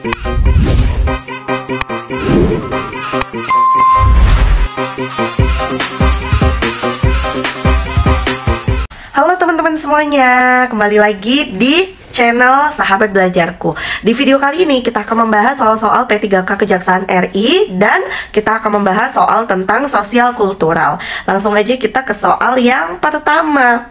Halo teman-teman semuanya, kembali lagi di channel Sahabat Belajarku. Di video kali ini kita akan membahas soal-soal P3K Kejaksaan RI dan kita akan membahas soal tentang sosial kultural. Langsung aja kita ke soal yang pertama.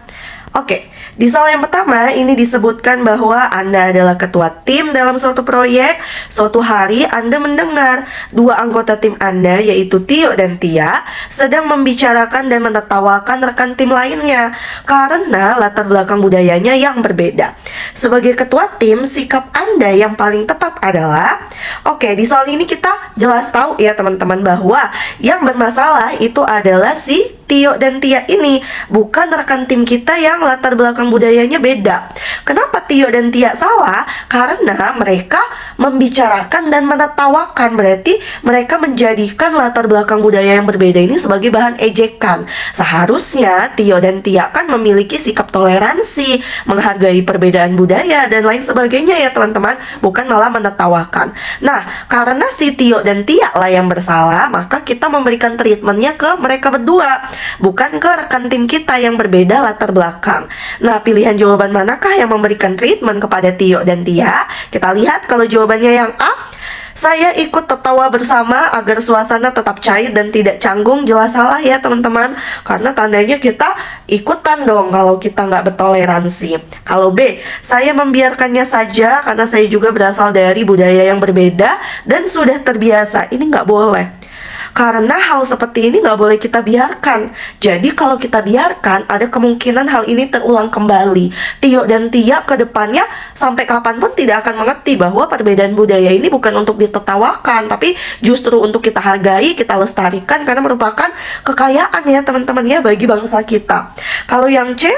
Oke, di soal yang pertama ini disebutkan bahwa Anda adalah ketua tim dalam suatu proyek. Suatu hari Anda mendengar dua anggota tim Anda, yaitu Tio dan Tia, sedang membicarakan dan menertawakan rekan tim lainnya karena latar belakang budayanya yang berbeda. Sebagai ketua tim, sikap Anda yang paling tepat adalah, oke, di soal ini kita jelas tahu ya teman-teman bahwa yang bermasalah itu adalah si Tio dan Tia ini, bukan rekan tim kita yang latar belakang budayanya beda. Kenapa Tio dan Tia salah? Karena mereka membicarakan dan menertawakan, berarti mereka menjadikan latar belakang budaya yang berbeda ini sebagai bahan ejekan. Seharusnya Tio dan Tia kan memiliki sikap toleransi, menghargai perbedaan budaya dan lain sebagainya ya teman-teman, bukan malah menertawakan. Nah, karena si Tio dan Tia lah yang bersalah, maka kita memberikan treatmentnya ke mereka berdua, bukan ke rekan tim kita yang berbeda latar belakang. Nah, pilihan jawaban manakah yang memberikan treatment kepada Tio dan Tia? Kita lihat kalau jawabannya yang A. Saya ikut tertawa bersama agar suasana tetap cair dan tidak canggung. Jelas salah ya teman-teman, karena tandanya kita ikutan dong kalau kita nggak bertoleransi. Kalau B, saya membiarkannya saja karena saya juga berasal dari budaya yang berbeda dan sudah terbiasa. Ini nggak boleh, karena hal seperti ini nggak boleh kita biarkan. Jadi kalau kita biarkan, ada kemungkinan hal ini terulang kembali. Tio dan Tia ke depannya sampai kapanpun tidak akan mengerti bahwa perbedaan budaya ini bukan untuk ditertawakan, tapi justru untuk kita hargai, kita lestarikan, karena merupakan kekayaan ya teman-teman ya bagi bangsa kita. Kalau yang C,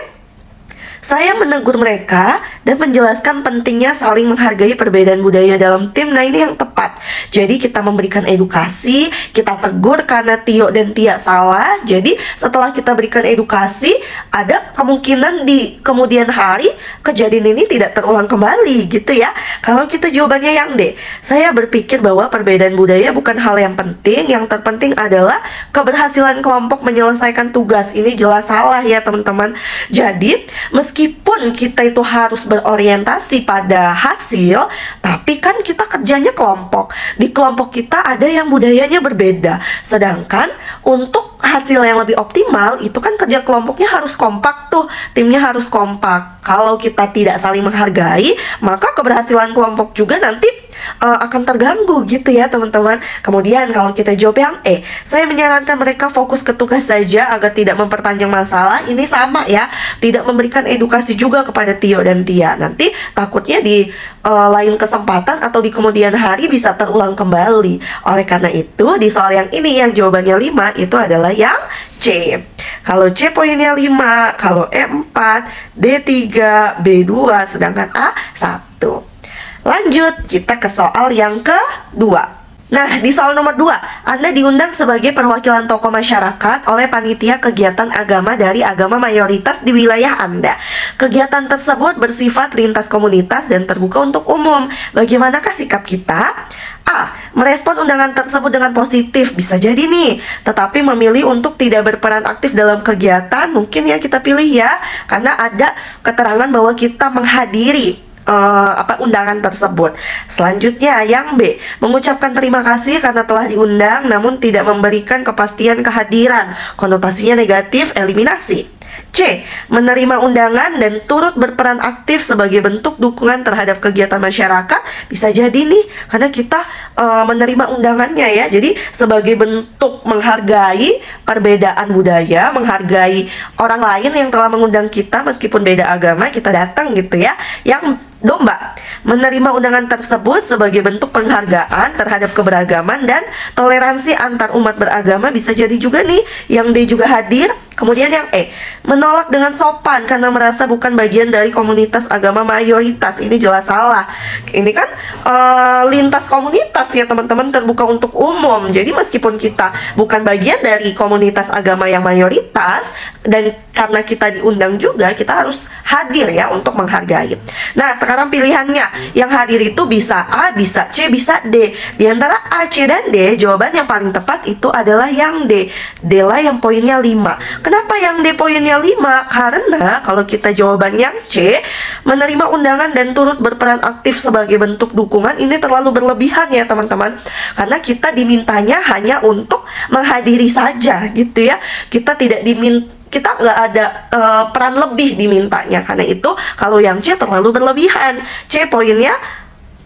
saya menegur mereka dan menjelaskan pentingnya saling menghargai perbedaan budaya dalam tim. Nah, ini yang tepat. Jadi kita memberikan edukasi, kita tegur karena Tio dan Tia salah. Jadi setelah kita berikan edukasi, ada kemungkinan di kemudian hari kejadian ini tidak terulang kembali gitu ya. Kalau kita jawabannya yang D, saya berpikir bahwa perbedaan budaya bukan hal yang penting. Yang terpenting adalah keberhasilan kelompok menyelesaikan tugas. Ini jelas salah ya teman-teman. Jadi meskipun kita itu harus berorientasi pada hasil, tapi kan kita kerjanya kelompok. Di kelompok kita ada yang budayanya berbeda. Sedangkan untuk hasil yang lebih optimal, itu kan kerja kelompoknya harus kompak tuh. Timnya harus kompak. Kalau kita tidak saling menghargai, maka keberhasilan kelompok juga nanti akan terganggu gitu ya teman-teman. Kemudian kalau kita jawab yang E, saya menyarankan mereka fokus ke tugas saja agar tidak memperpanjang masalah. Ini sama ya, tidak memberikan edukasi juga kepada Tio dan Tia. Nanti takutnya di lain kesempatan atau di kemudian hari bisa terulang kembali. Oleh karena itu di soal yang ini yang jawabannya 5 itu adalah yang C. Kalau C poinnya 5, kalau E 4, D 3, B 2, sedangkan A 1. Lanjut, kita ke soal yang kedua. Nah, di soal nomor 2, Anda diundang sebagai perwakilan tokoh masyarakat oleh panitia kegiatan agama dari agama mayoritas di wilayah Anda. Kegiatan tersebut bersifat lintas komunitas dan terbuka untuk umum. Bagaimanakah sikap kita? A. Merespon undangan tersebut dengan positif, bisa jadi nih. Tetapi memilih untuk tidak berperan aktif dalam kegiatan, mungkin ya kita pilih ya, karena ada keterangan bahwa kita menghadiri undangan tersebut. Selanjutnya yang B, mengucapkan terima kasih karena telah diundang namun tidak memberikan kepastian kehadiran. Konotasinya negatif, eliminasi. C. Menerima undangan dan turut berperan aktif sebagai bentuk dukungan terhadap kegiatan masyarakat. Bisa jadi nih, karena kita menerima undangannya ya. Jadi sebagai bentuk menghargai perbedaan budaya, menghargai orang lain yang telah mengundang kita meskipun beda agama, kita datang gitu ya. Yang domba, menerima undangan tersebut sebagai bentuk penghargaan terhadap keberagaman dan toleransi antar umat beragama. Bisa jadi juga nih yang D juga hadir. Kemudian yang E, menolak dengan sopan karena merasa bukan bagian dari komunitas agama mayoritas. Ini jelas salah. Ini kan lintas komunitas ya teman-teman, terbuka untuk umum. Jadi meskipun kita bukan bagian dari komunitas agama yang mayoritas, dan karena kita diundang juga, kita harus hadir ya untuk menghargai. Nah, sekarang pilihannya. Yang hadir itu bisa A, bisa C, bisa D. Di antara A, C, dan D, jawaban yang paling tepat itu adalah yang D. D lah yang poinnya 5. Kenapa yang D poinnya 5? Karena kalau kita jawaban yang C, menerima undangan dan turut berperan aktif sebagai bentuk dukungan, ini terlalu berlebihan ya teman-teman. Karena kita dimintanya hanya untuk menghadiri saja gitu ya. Kita nggak ada peran lebih dimintanya. Karena itu kalau yang C terlalu berlebihan. C poinnya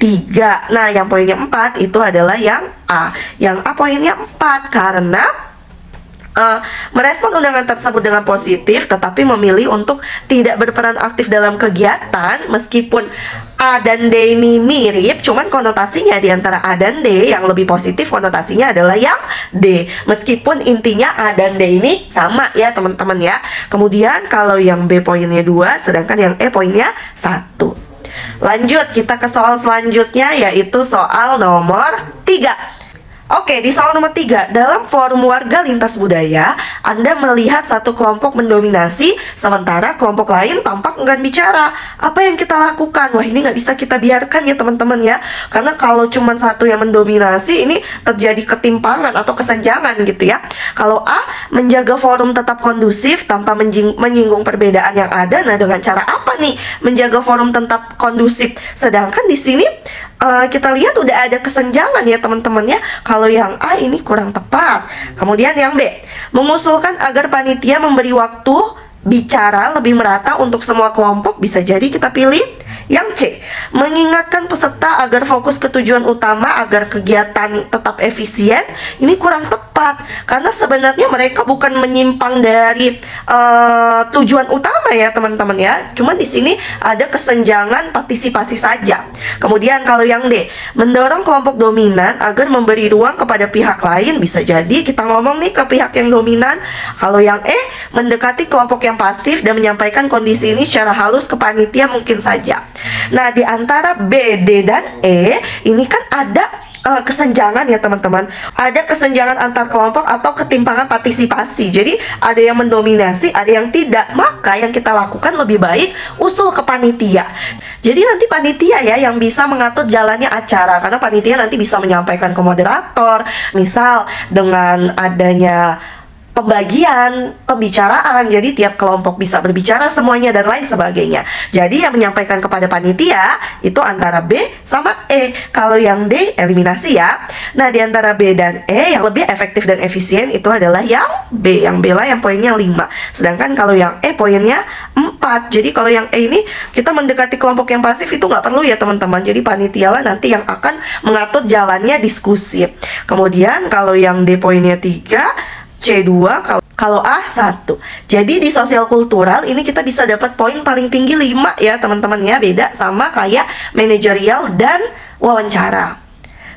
3. Nah, yang poinnya 4 itu adalah yang A. Yang A poinnya 4 karena merespon undangan tersebut dengan positif, tetapi memilih untuk tidak berperan aktif dalam kegiatan. Meskipun A dan D ini mirip, cuman konotasinya di antara A dan D yang lebih positif, konotasinya adalah yang D. Meskipun intinya A dan D ini sama ya teman-teman ya. Kemudian kalau yang B poinnya 2, sedangkan yang E poinnya 1. Lanjut, kita ke soal selanjutnya, yaitu soal nomor 3. Oke, di soal nomor 3, dalam forum warga lintas budaya, Anda melihat satu kelompok mendominasi, sementara kelompok lain tampak enggan bicara. Apa yang kita lakukan? Wah, ini nggak bisa kita biarkan ya teman-teman ya. Karena kalau cuma satu yang mendominasi, ini terjadi ketimpangan atau kesenjangan gitu ya. Kalau A, menjaga forum tetap kondusif tanpa menyinggung perbedaan yang ada. Nah, dengan cara apa nih menjaga forum tetap kondusif? Sedangkan di sini kita lihat udah ada kesenjangan ya teman-teman ya. Kalau yang A ini kurang tepat. Kemudian yang B, mengusulkan agar panitia memberi waktu bicara lebih merata untuk semua kelompok. Bisa jadi kita pilih yang C, mengingatkan peserta agar fokus ke tujuan utama agar kegiatan tetap efisien. Ini kurang tepat karena sebenarnya mereka bukan menyimpang dari tujuan utama ya teman-teman ya. Cuma di sini ada kesenjangan partisipasi saja. Kemudian kalau yang D, mendorong kelompok dominan agar memberi ruang kepada pihak lain. Bisa jadi kita ngomong nih ke pihak yang dominan. Kalau yang E, mendekati kelompok yang pasif dan menyampaikan kondisi ini secara halus ke panitia mungkin saja. Nah, di antara B, D, dan E ini kan ada kesenjangan ya teman-teman. Ada kesenjangan antar kelompok atau ketimpangan partisipasi. Jadi ada yang mendominasi, ada yang tidak. Maka yang kita lakukan lebih baik usul ke panitia. Jadi nanti panitia ya yang bisa mengatur jalannya acara. Karena panitia nanti bisa menyampaikan ke moderator. Misal dengan adanya pembagian pembicaraan, jadi tiap kelompok bisa berbicara semuanya dan lain sebagainya. Jadi yang menyampaikan kepada panitia itu antara B sama E. Kalau yang D eliminasi ya. Nah, di antara B dan E yang lebih efektif dan efisien itu adalah yang B. Yang B lah yang poinnya 5. Sedangkan kalau yang E poinnya 4. Jadi kalau yang E ini kita mendekati kelompok yang pasif itu nggak perlu ya teman-teman. Jadi panitia lah nanti yang akan mengatur jalannya diskusi. Kemudian kalau yang D poinnya 3, C2, kalau A 1. Jadi di sosial kultural ini kita bisa dapat poin paling tinggi 5 ya teman-teman ya. Beda sama kayak manajerial dan wawancara.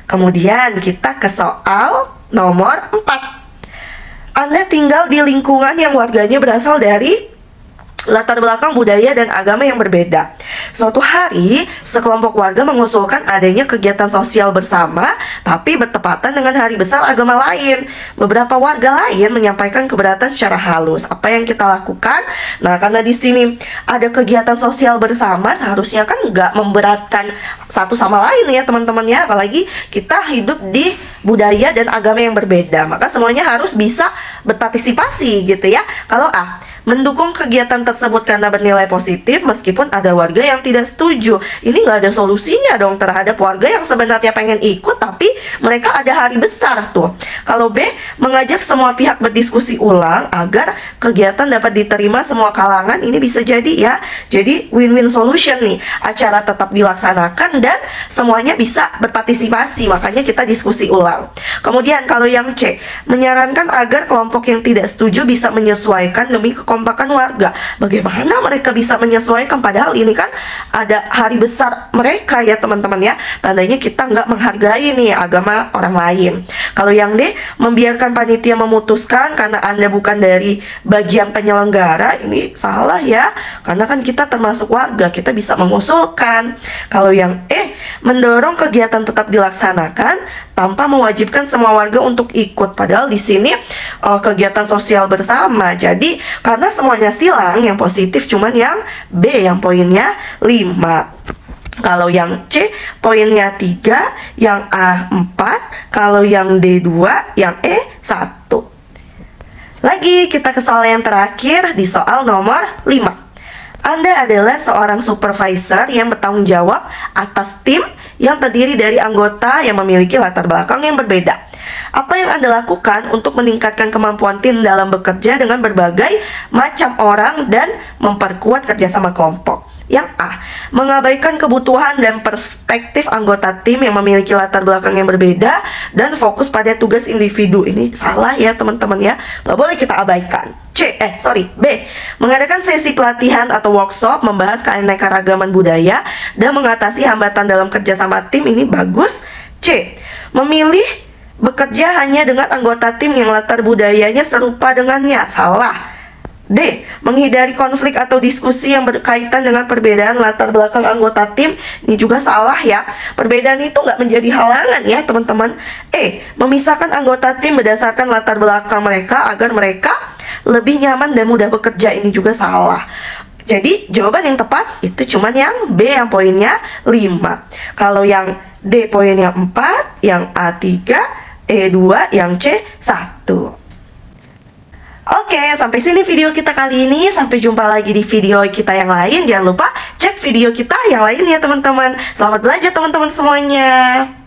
Kemudian kita ke soal nomor 4. Anda tinggal di lingkungan yang warganya berasal dari latar belakang budaya dan agama yang berbeda. Suatu hari, sekelompok warga mengusulkan adanya kegiatan sosial bersama, tapi bertepatan dengan hari besar agama lain. Beberapa warga lain menyampaikan keberatan secara halus. Apa yang kita lakukan? Nah, karena di sini ada kegiatan sosial bersama, seharusnya kan nggak memberatkan satu sama lain ya teman-teman ya. Apalagi kita hidup di budaya dan agama yang berbeda. Maka semuanya harus bisa berpartisipasi gitu ya. Kalau A, mendukung kegiatan tersebut karena bernilai positif meskipun ada warga yang tidak setuju. Ini nggak ada solusinya dong terhadap warga yang sebenarnya pengen ikut tapi mereka ada hari besar tuh. Kalau B, mengajak semua pihak berdiskusi ulang agar kegiatan dapat diterima semua kalangan. Ini bisa jadi ya. Jadi win-win solution nih. Acara tetap dilaksanakan dan semuanya bisa berpartisipasi. Makanya kita diskusi ulang. Kemudian kalau yang C, menyarankan agar kelompok yang tidak setuju bisa menyesuaikan demi kekompakan warga. Bagaimana mereka bisa menyesuaikan padahal ini kan ada hari besar mereka ya teman-teman ya. Tandanya kita nggak menghargai nih agama orang lain. Kalau yang D, membiarkan panitia memutuskan karena Anda bukan dari bagian penyelenggara. Ini salah ya. Karena kan kita termasuk warga, kita bisa mengusulkan. Kalau yang E, mendorong kegiatan tetap dilaksanakan tanpa mewajibkan semua warga untuk ikut. Padahal di sini kegiatan sosial bersama. Jadi karena semuanya silang, yang positif cuman yang B yang poinnya 5. Kalau yang C poinnya 3, yang A 4, kalau yang D 2, yang E 1. Lagi kita ke soal yang terakhir di soal nomor 5. Anda adalah seorang supervisor yang bertanggung jawab atas tim yang terdiri dari anggota yang memiliki latar belakang yang berbeda. Apa yang Anda lakukan untuk meningkatkan kemampuan tim dalam bekerja dengan berbagai macam orang dan memperkuat kerjasama kelompok? Yang A, mengabaikan kebutuhan dan perspektif anggota tim yang memiliki latar belakang yang berbeda dan fokus pada tugas individu. Ini salah ya teman-teman ya, nggak boleh kita abaikan. B, mengadakan sesi pelatihan atau workshop membahas keanekaragaman budaya dan mengatasi hambatan dalam kerjasama tim. Ini bagus. C, memilih bekerja hanya dengan anggota tim yang latar budayanya serupa dengannya. Salah. D, menghindari konflik atau diskusi yang berkaitan dengan perbedaan latar belakang anggota tim. Ini juga salah ya. Perbedaan itu nggak menjadi halangan ya teman-teman. E, memisahkan anggota tim berdasarkan latar belakang mereka agar mereka lebih nyaman dan mudah bekerja. Ini juga salah. Jadi jawaban yang tepat itu cuman yang B yang poinnya 5. Kalau yang D poinnya 4, yang A 3, E 2, yang C 1. Oke, sampai sini video kita kali ini. Sampai jumpa lagi di video kita yang lain. Jangan lupa cek video kita yang lain ya teman-teman. Selamat belajar teman-teman semuanya.